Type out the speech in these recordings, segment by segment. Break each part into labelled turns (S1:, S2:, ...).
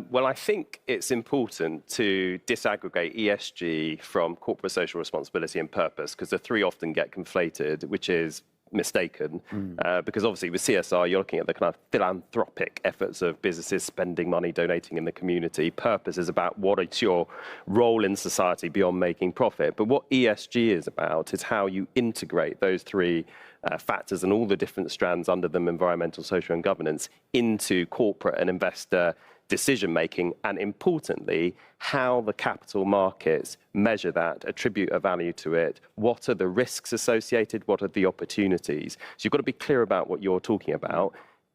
S1: Well, I think it's important to disaggregate ESG from corporate social responsibility and purpose, because the three often get conflated, which is mistaken. Because obviously with CSR, you're looking at the kind of philanthropic efforts of businesses spending money, donating in the community. Purpose is about what is your role in society beyond making profit. But what ESG is about is how you integrate those three factors and all the different strands under them, environmental, social, and governance, into corporate and investor decision-making, and importantly, how the capital markets measure that, attribute a value to it, what are the risks associated, what are the opportunities. So you've got to be clear about what you're talking about.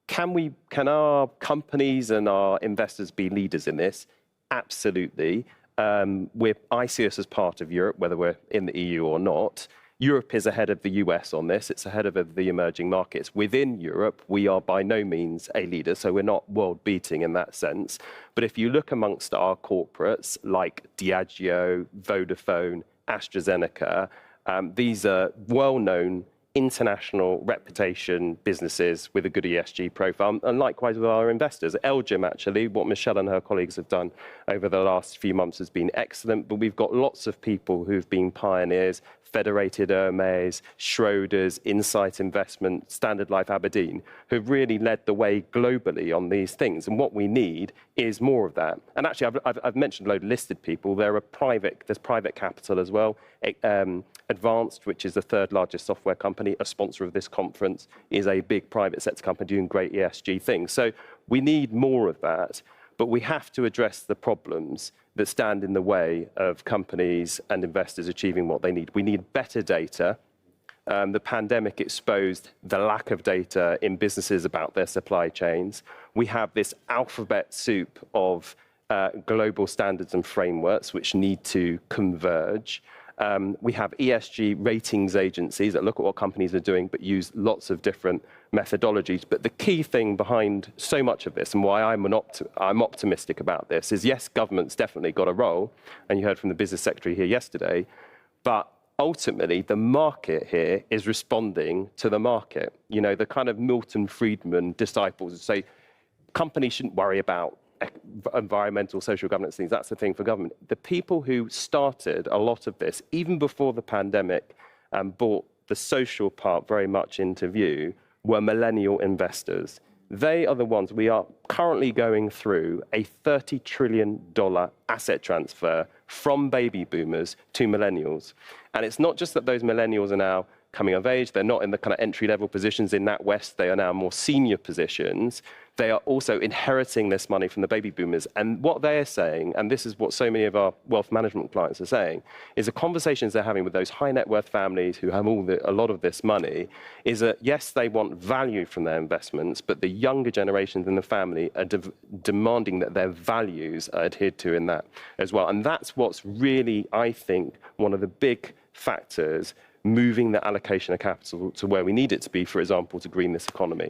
S1: Can our companies and our investors be leaders in this? Absolutely. I see us as part of Europe, whether we're in the EU or not. Europe is ahead of the US on this. It's ahead of the emerging markets. Within Europe, we are by no means a leader, so we're not world-beating in that sense. But if you look amongst our corporates like Diageo, Vodafone, AstraZeneca, these are well-known international reputation businesses with a good ESG profile, and likewise with our investors. Elgin, actually, what Michelle and her colleagues have done over the last few months has been excellent, but we've got lots of people who've been pioneers: Federated Hermes, Schroders, Insight Investment, Standard Life Aberdeen, who've really led the way globally on these things. And what we need is more of that. And actually, I've mentioned a load of listed people. There's private capital as well. Advanced, which is the third largest software company, a sponsor of this conference, is a big private sector company doing great ESG things. So we need more of that, but we have to address the problems that stand in the way of companies and investors achieving what they need. We need better data. The pandemic exposed the lack of data in businesses about their supply chains. We have this alphabet soup of global standards and frameworks which need to converge. We have ESG ratings agencies that look at what companies are doing but use lots of different methodologies. But the key thing behind so much of this, and why I'm optimistic about this, is yes, government's definitely got a role, and you heard from the business secretary here yesterday, but ultimately the market here is responding to the market. You know, the kind of Milton Friedman disciples say companies shouldn't worry about environmental, social governance things. That's the thing for government. The people who started a lot of this, even before the pandemic, brought the social part very much into view, were millennial investors. They are the ones. We are currently going through a $30 trillion asset transfer from baby boomers to millennials. And it's not just that those millennials are now coming of age, they're not in the kind of entry-level positions in NatWest, they are now more senior positions. They are also inheriting this money from the baby boomers. And what they are saying, and this is what so many of our wealth management clients are saying, is the conversations they're having with those high net worth families who have a lot of this money, is that yes, they want value from their investments, but the younger generations in the family are demanding that their values are adhered to in that as well. And that's what's really, I think, one of the big factors moving the allocation of capital to where we need it to be, for example, to green this economy.